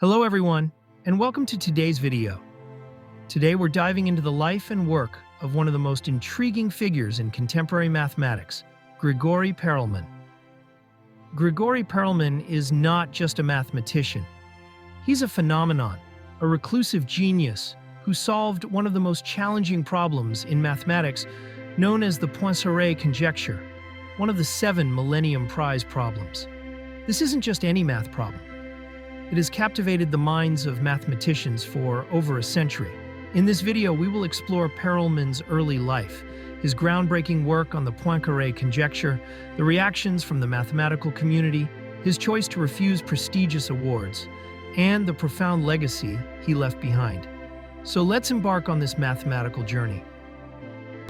Hello everyone, and welcome to today's video. Today we're diving into the life and work of one of the most intriguing figures in contemporary mathematics, Grigory Perelman. Grigory Perelman is not just a mathematician. He's a phenomenon, a reclusive genius who solved one of the most challenging problems in mathematics known as the Poincaré conjecture, one of the 7 Millennium Prize Problems. This isn't just any math problem. It has captivated the minds of mathematicians for over a century. In this video, we will explore Perelman's early life, his groundbreaking work on the Poincaré conjecture, the reactions from the mathematical community, his choice to refuse prestigious awards, and the profound legacy he left behind. So let's embark on this mathematical journey.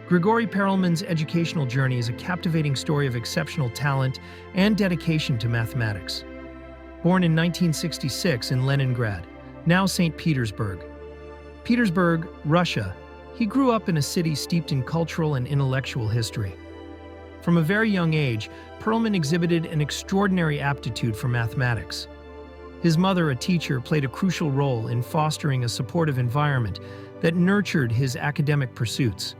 Grigory Perelman's educational journey is a captivating story of exceptional talent and dedication to mathematics. Born in 1966 in Leningrad, now St. Petersburg, Russia, he grew up in a city steeped in cultural and intellectual history. From a very young age, Perelman exhibited an extraordinary aptitude for mathematics. His mother, a teacher, played a crucial role in fostering a supportive environment that nurtured his academic pursuits.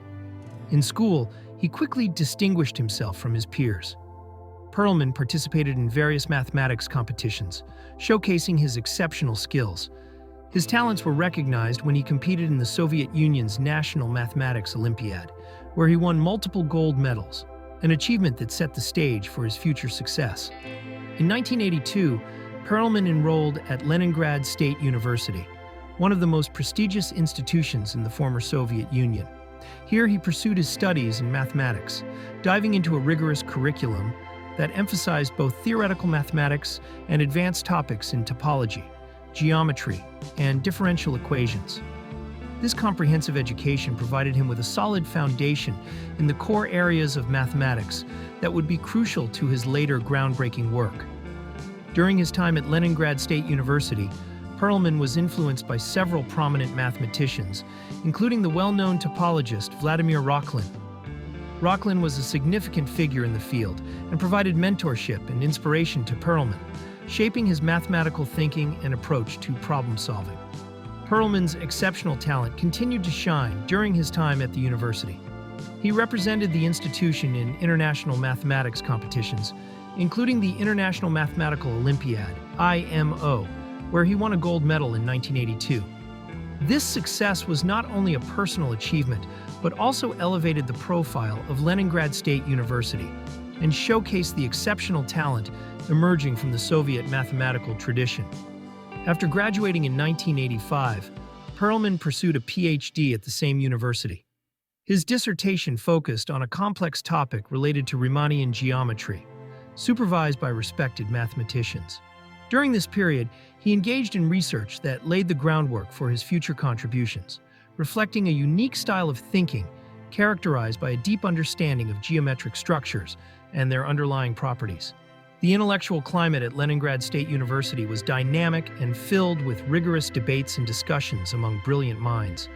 In school, he quickly distinguished himself from his peers. Perelman participated in various mathematics competitions, showcasing his exceptional skills. His talents were recognized when he competed in the Soviet Union's National Mathematics Olympiad, where he won multiple gold medals, an achievement that set the stage for his future success. In 1982, Perelman enrolled at Leningrad State University, one of the most prestigious institutions in the former Soviet Union. Here he pursued his studies in mathematics, diving into a rigorous curriculum that emphasized both theoretical mathematics and advanced topics in topology, geometry, and differential equations. This comprehensive education provided him with a solid foundation in the core areas of mathematics that would be crucial to his later groundbreaking work. During his time at Leningrad State University, Perelman was influenced by several prominent mathematicians, including the well-known topologist Vladimir Rochlin. Rochlin was a significant figure in the field and provided mentorship and inspiration to Perelman, shaping his mathematical thinking and approach to problem-solving. Perelman's exceptional talent continued to shine during his time at the university. He represented the institution in international mathematics competitions, including the International Mathematical Olympiad, IMO, where he won a gold medal in 1982. This success was not only a personal achievement, but also elevated the profile of Leningrad State University and showcased the exceptional talent emerging from the Soviet mathematical tradition. After graduating in 1985, Perelman pursued a PhD at the same university. His dissertation focused on a complex topic related to Riemannian geometry, supervised by respected mathematicians. During this period, he engaged in research that laid the groundwork for his future contributions, reflecting a unique style of thinking characterized by a deep understanding of geometric structures and their underlying properties. The intellectual climate at Leningrad State University was dynamic and filled with rigorous debates and discussions among brilliant minds.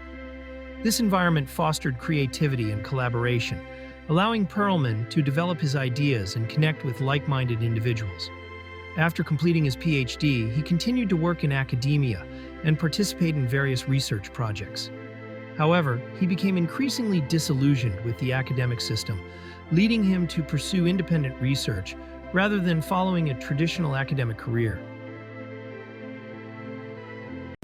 This environment fostered creativity and collaboration, allowing Perelman to develop his ideas and connect with like-minded individuals. After completing his PhD, he continued to work in academia and participate in various research projects. However, he became increasingly disillusioned with the academic system, leading him to pursue independent research rather than following a traditional academic career.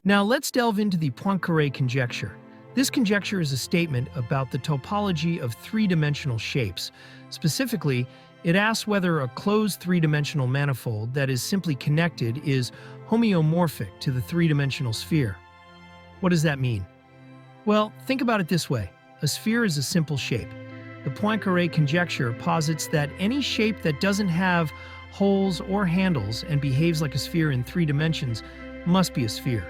Now let's delve into the Poincaré conjecture. This conjecture is a statement about the topology of three-dimensional shapes. Specifically, it asks whether a closed three-dimensional manifold that is simply connected is homeomorphic to the three-dimensional sphere. What does that mean? Well, think about it this way. A sphere is a simple shape. The Poincaré conjecture posits that any shape that doesn't have holes or handles and behaves like a sphere in 3 dimensions must be a sphere.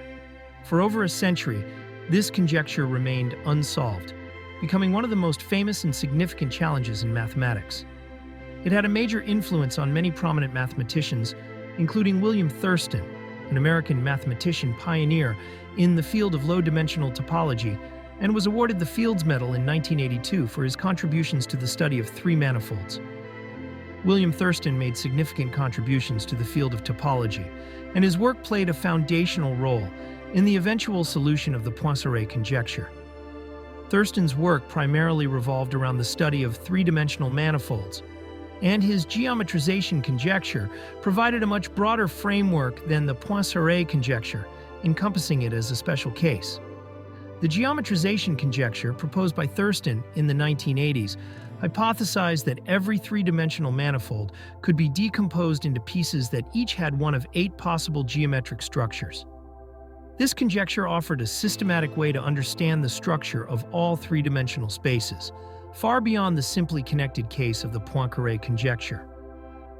For over a century, this conjecture remained unsolved, becoming one of the most famous and significant challenges in mathematics. It had a major influence on many prominent mathematicians, including William Thurston, an American mathematician pioneer in the field of low-dimensional topology, and was awarded the Fields Medal in 1982 for his contributions to the study of 3 manifolds. William Thurston made significant contributions to the field of topology, and his work played a foundational role in the eventual solution of the Poincaré conjecture. Thurston's work primarily revolved around the study of three-dimensional manifolds, and his geometrization conjecture provided a much broader framework than the Poincaré conjecture, encompassing it as a special case. The geometrization conjecture, proposed by Thurston in the 1980s, hypothesized that every three-dimensional manifold could be decomposed into pieces that each had one of 8 possible geometric structures. This conjecture offered a systematic way to understand the structure of all three-dimensional spaces, far beyond the simply connected case of the Poincaré conjecture.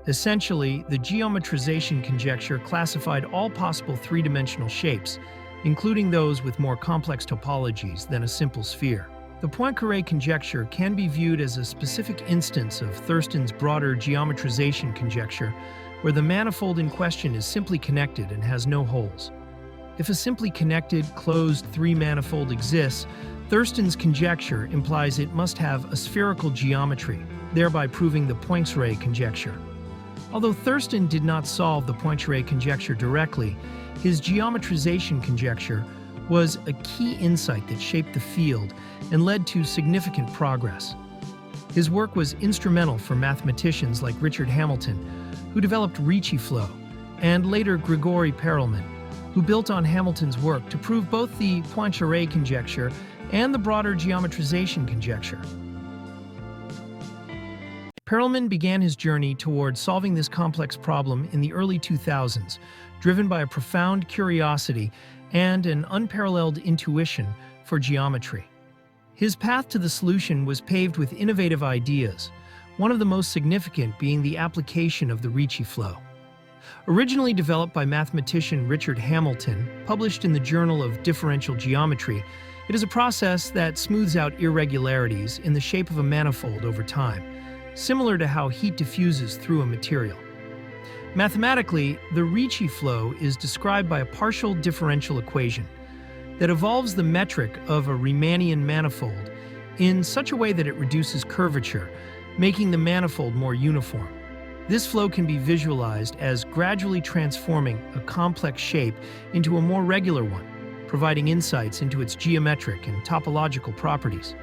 Essentially, the geometrization conjecture classified all possible three-dimensional shapes, including those with more complex topologies than a simple sphere. The Poincaré conjecture can be viewed as a specific instance of Thurston's broader geometrization conjecture, where the manifold in question is simply connected and has no holes. If a simply connected, closed three-manifold exists, Thurston's conjecture implies it must have a spherical geometry, thereby proving the Poincaré conjecture. Although Thurston did not solve the Poincaré conjecture directly, his geometrization conjecture was a key insight that shaped the field and led to significant progress. His work was instrumental for mathematicians like Richard Hamilton, who developed Ricci flow, and later Grigory Perelman, who built on Hamilton's work to prove both the Poincaré conjecture and the broader geometrization conjecture. Perelman began his journey toward solving this complex problem in the early 2000s, driven by a profound curiosity and an unparalleled intuition for geometry. His path to the solution was paved with innovative ideas, one of the most significant being the application of the Ricci flow. Originally developed by mathematician Richard Hamilton, published in the Journal of Differential Geometry, it is a process that smooths out irregularities in the shape of a manifold over time, similar to how heat diffuses through a material. Mathematically, the Ricci flow is described by a partial differential equation that evolves the metric of a Riemannian manifold in such a way that it reduces curvature, making the manifold more uniform. This flow can be visualized as gradually transforming a complex shape into a more regular one, providing insights into its geometric and topological properties.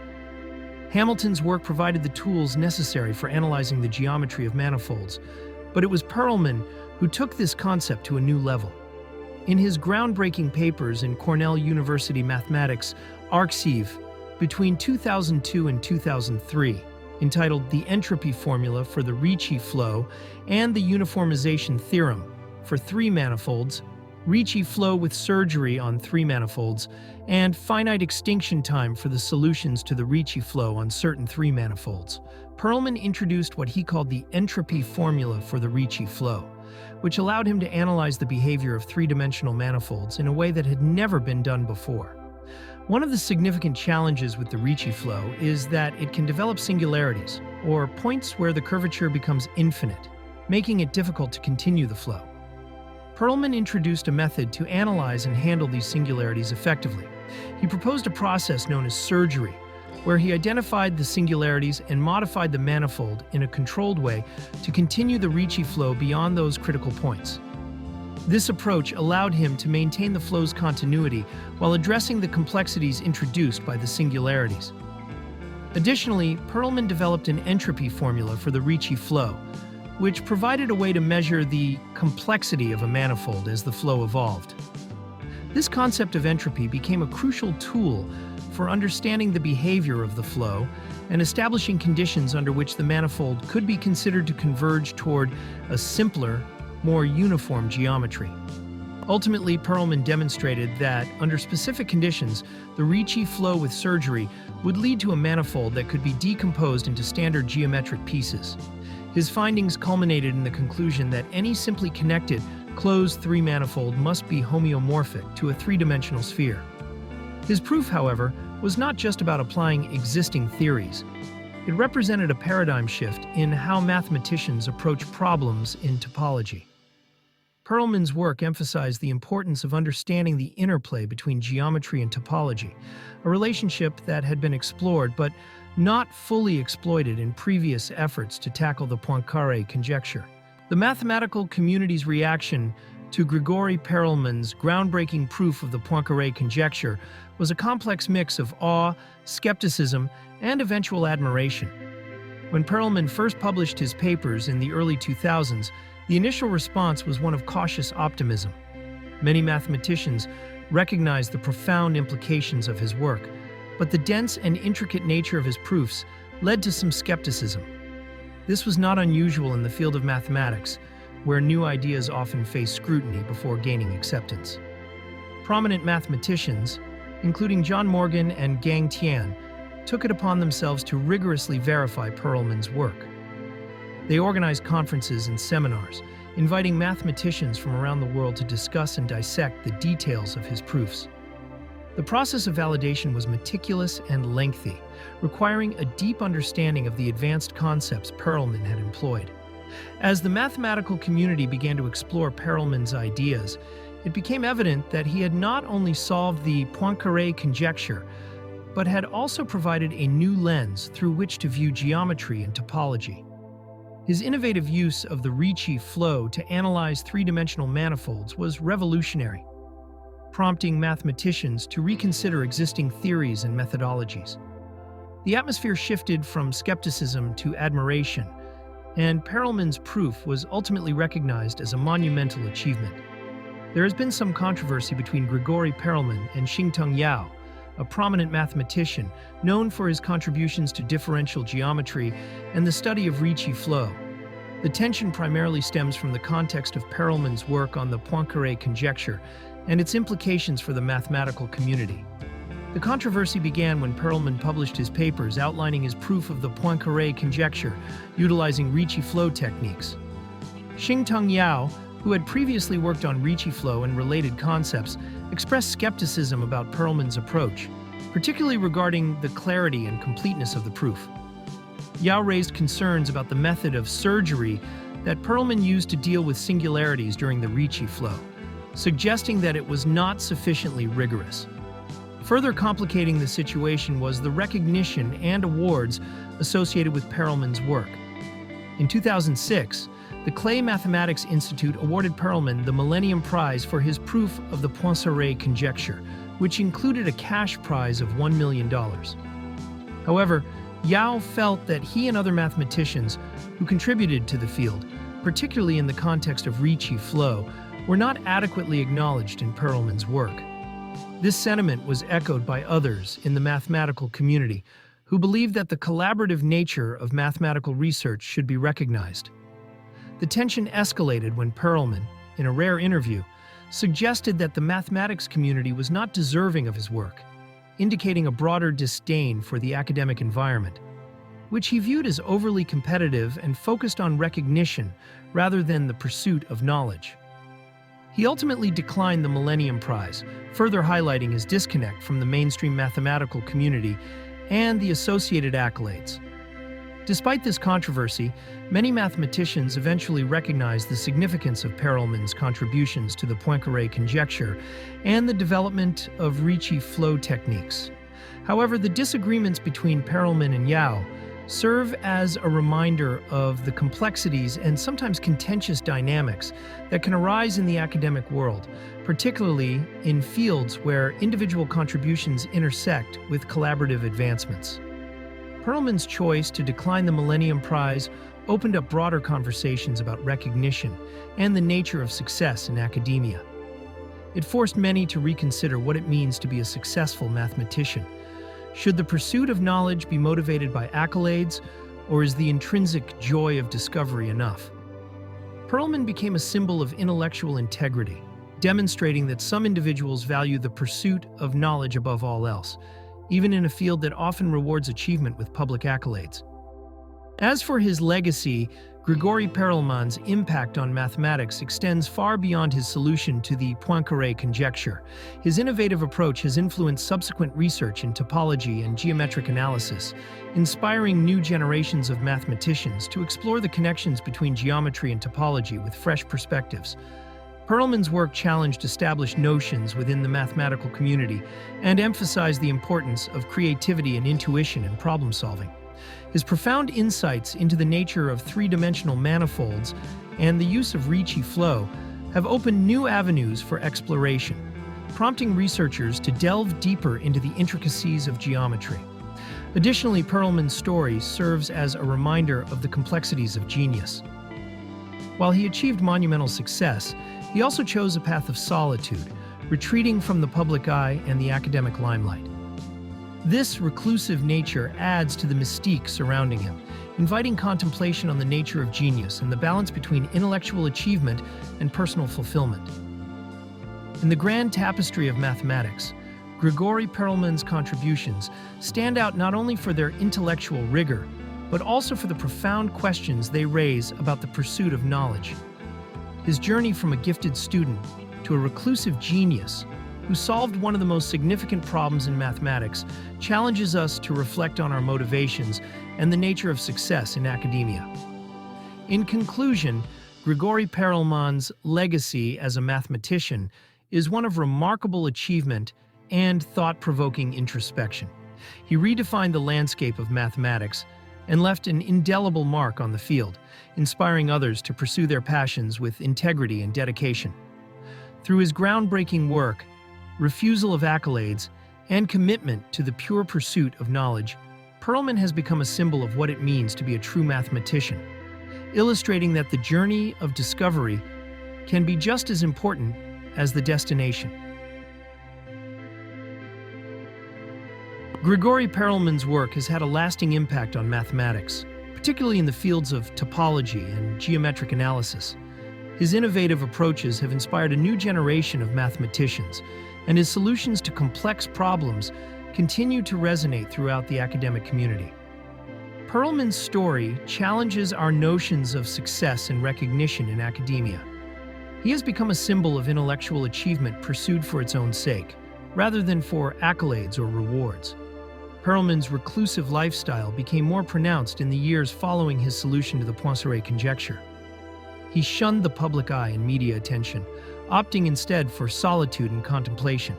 Hamilton's work provided the tools necessary for analyzing the geometry of manifolds, but it was Perelman who took this concept to a new level. In his groundbreaking papers in Cornell University Mathematics, arXiv, between 2002 and 2003, entitled The Entropy Formula for the Ricci Flow and the Uniformization Theorem for Three Manifolds, Ricci Flow with Surgery on Three Manifolds, and Finite Extinction Time for the Solutions to the Ricci Flow on Certain Three Manifolds, Perelman introduced what he called the entropy formula for the Ricci Flow, which allowed him to analyze the behavior of three-dimensional manifolds in a way that had never been done before. One of the significant challenges with the Ricci flow is that it can develop singularities, or points where the curvature becomes infinite, making it difficult to continue the flow. Perelman introduced a method to analyze and handle these singularities effectively. He proposed a process known as surgery, where he identified the singularities and modified the manifold in a controlled way to continue the Ricci flow beyond those critical points. This approach allowed him to maintain the flow's continuity while addressing the complexities introduced by the singularities. Additionally, Perelman developed an entropy formula for the Ricci flow, which provided a way to measure the complexity of a manifold as the flow evolved. This concept of entropy became a crucial tool for understanding the behavior of the flow and establishing conditions under which the manifold could be considered to converge toward a simpler, more uniform geometry. Ultimately, Perelman demonstrated that, under specific conditions, the Ricci flow with surgery would lead to a manifold that could be decomposed into standard geometric pieces. His findings culminated in the conclusion that any simply connected, closed three-manifold must be homeomorphic to a three-dimensional sphere. His proof, however, was not just about applying existing theories. It represented a paradigm shift in how mathematicians approach problems in topology. Perelman's work emphasized the importance of understanding the interplay between geometry and topology, a relationship that had been explored but not fully exploited in previous efforts to tackle the Poincaré conjecture. The mathematical community's reaction to Grigory Perelman's groundbreaking proof of the Poincaré conjecture was a complex mix of awe, skepticism, and eventual admiration. When Perelman first published his papers in the early 2000s, the initial response was one of cautious optimism. Many mathematicians recognized the profound implications of his work, but the dense and intricate nature of his proofs led to some skepticism. This was not unusual in the field of mathematics, where new ideas often face scrutiny before gaining acceptance. Prominent mathematicians, including John Morgan and Gang Tian, took it upon themselves to rigorously verify Perelman's work. They organized conferences and seminars, inviting mathematicians from around the world to discuss and dissect the details of his proofs. The process of validation was meticulous and lengthy, requiring a deep understanding of the advanced concepts Perelman had employed. As the mathematical community began to explore Perelman's ideas, it became evident that he had not only solved the Poincaré conjecture, but had also provided a new lens through which to view geometry and topology. His innovative use of the Ricci flow to analyze three-dimensional manifolds was revolutionary, prompting mathematicians to reconsider existing theories and methodologies. The atmosphere shifted from skepticism to admiration, and Perelman's proof was ultimately recognized as a monumental achievement. There has been some controversy between Grigory Perelman and Xingtung Yao, a prominent mathematician known for his contributions to differential geometry and the study of Ricci flow. The tension primarily stems from the context of Perelman's work on the Poincaré conjecture and its implications for the mathematical community. The controversy began when Perelman published his papers outlining his proof of the Poincaré conjecture, utilizing Ricci flow techniques. Xingtung Yao, who had previously worked on Ricci flow and related concepts, expressed skepticism about Perelman's approach, particularly regarding the clarity and completeness of the proof. Yao raised concerns about the method of surgery that Perelman used to deal with singularities during the Ricci flow, suggesting that it was not sufficiently rigorous. Further complicating the situation was the recognition and awards associated with Perelman's work. In 2006, the Clay Mathematics Institute awarded Perelman the Millennium Prize for his proof of the Poincaré conjecture, which included a cash prize of $1 million. However, Yao felt that he and other mathematicians who contributed to the field, particularly in the context of Ricci flow, were not adequately acknowledged in Perelman's work. This sentiment was echoed by others in the mathematical community who believed that the collaborative nature of mathematical research should be recognized. The tension escalated when Perelman, in a rare interview, suggested that the mathematics community was not deserving of his work, indicating a broader disdain for the academic environment, which he viewed as overly competitive and focused on recognition rather than the pursuit of knowledge. He ultimately declined the Millennium Prize, further highlighting his disconnect from the mainstream mathematical community and the associated accolades. Despite this controversy, many mathematicians eventually recognized the significance of Perelman's contributions to the Poincaré conjecture and the development of Ricci flow techniques. However, the disagreements between Perelman and Yao serve as a reminder of the complexities and sometimes contentious dynamics that can arise in the academic world, particularly in fields where individual contributions intersect with collaborative advancements. Perelman's choice to decline the Millennium Prize opened up broader conversations about recognition and the nature of success in academia. It forced many to reconsider what it means to be a successful mathematician. Should the pursuit of knowledge be motivated by accolades, or is the intrinsic joy of discovery enough? Perelman became a symbol of intellectual integrity, demonstrating that some individuals value the pursuit of knowledge above all else, even in a field that often rewards achievement with public accolades. As for his legacy, Grigory Perelman's impact on mathematics extends far beyond his solution to the Poincaré conjecture. His innovative approach has influenced subsequent research in topology and geometric analysis, inspiring new generations of mathematicians to explore the connections between geometry and topology with fresh perspectives. Perelman's work challenged established notions within the mathematical community and emphasized the importance of creativity and intuition in problem-solving. His profound insights into the nature of three-dimensional manifolds and the use of Ricci flow have opened new avenues for exploration, prompting researchers to delve deeper into the intricacies of geometry. Additionally, Perelman's story serves as a reminder of the complexities of genius. While he achieved monumental success, he also chose a path of solitude, retreating from the public eye and the academic limelight. This reclusive nature adds to the mystique surrounding him, inviting contemplation on the nature of genius and the balance between intellectual achievement and personal fulfillment. In the grand tapestry of mathematics, Grigory Perelman's contributions stand out not only for their intellectual rigor, but also for the profound questions they raise about the pursuit of knowledge. His journey from a gifted student to a reclusive genius who solved one of the most significant problems in mathematics challenges us to reflect on our motivations and the nature of success in academia. In conclusion, Grigory Perelman's legacy as a mathematician is one of remarkable achievement and thought-provoking introspection. He redefined the landscape of mathematics and left an indelible mark on the field, inspiring others to pursue their passions with integrity and dedication. Through his groundbreaking work, refusal of accolades, and commitment to the pure pursuit of knowledge, Perelman has become a symbol of what it means to be a true mathematician, illustrating that the journey of discovery can be just as important as the destination. Grigory Perelman's work has had a lasting impact on mathematics, particularly in the fields of topology and geometric analysis. His innovative approaches have inspired a new generation of mathematicians, and his solutions to complex problems continue to resonate throughout the academic community. Perelman's story challenges our notions of success and recognition in academia. He has become a symbol of intellectual achievement pursued for its own sake, rather than for accolades or rewards. Perelman's reclusive lifestyle became more pronounced in the years following his solution to the Poincaré conjecture. He shunned the public eye and media attention, opting instead for solitude and contemplation.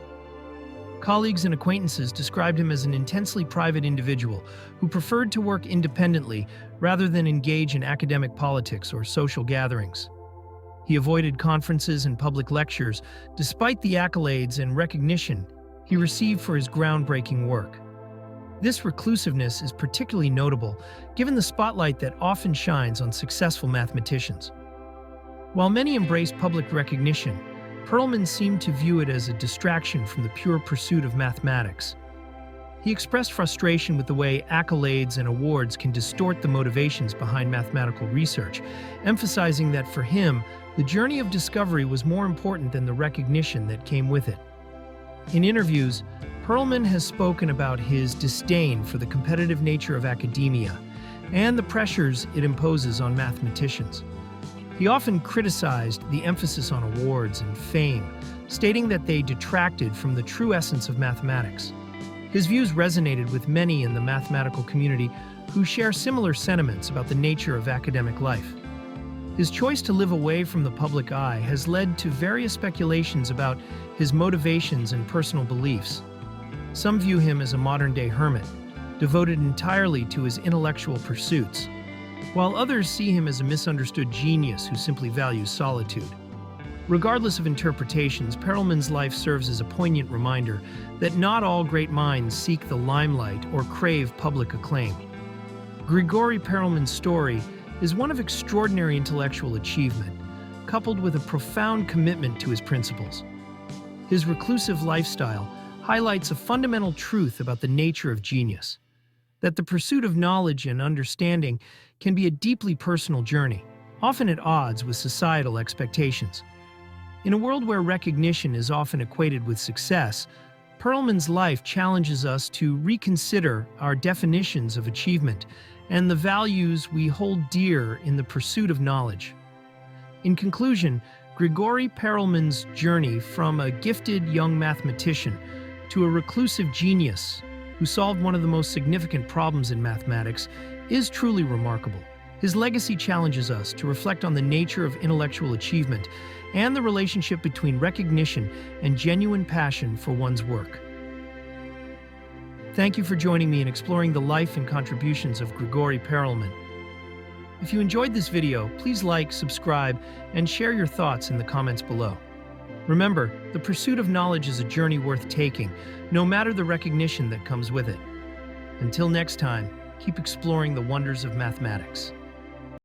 Colleagues and acquaintances described him as an intensely private individual who preferred to work independently rather than engage in academic politics or social gatherings. He avoided conferences and public lectures despite the accolades and recognition he received for his groundbreaking work. This reclusiveness is particularly notable given the spotlight that often shines on successful mathematicians. While many embrace public recognition, Perelman seemed to view it as a distraction from the pure pursuit of mathematics. He expressed frustration with the way accolades and awards can distort the motivations behind mathematical research, emphasizing that for him, the journey of discovery was more important than the recognition that came with it. In interviews, Perelman has spoken about his disdain for the competitive nature of academia and the pressures it imposes on mathematicians. He often criticized the emphasis on awards and fame, stating that they detracted from the true essence of mathematics. His views resonated with many in the mathematical community who share similar sentiments about the nature of academic life. His choice to live away from the public eye has led to various speculations about his motivations and personal beliefs. Some view him as a modern-day hermit, devoted entirely to his intellectual pursuits, while others see him as a misunderstood genius who simply values solitude. Regardless of interpretations, Perelman's life serves as a poignant reminder that not all great minds seek the limelight or crave public acclaim. Grigory Perelman's story is one of extraordinary intellectual achievement, coupled with a profound commitment to his principles. His reclusive lifestyle highlights a fundamental truth about the nature of genius, that the pursuit of knowledge and understanding can be a deeply personal journey, often at odds with societal expectations. In a world where recognition is often equated with success, Perelman's life challenges us to reconsider our definitions of achievement and the values we hold dear in the pursuit of knowledge. In conclusion, Grigory Perelman's journey from a gifted young mathematician to a reclusive genius who solved one of the most significant problems in mathematics is truly remarkable. His legacy challenges us to reflect on the nature of intellectual achievement and the relationship between recognition and genuine passion for one's work. Thank you for joining me in exploring the life and contributions of Grigory Perelman. If you enjoyed this video, please like, subscribe, and share your thoughts in the comments below. Remember, the pursuit of knowledge is a journey worth taking, no matter the recognition that comes with it. Until next time, keep exploring the wonders of mathematics.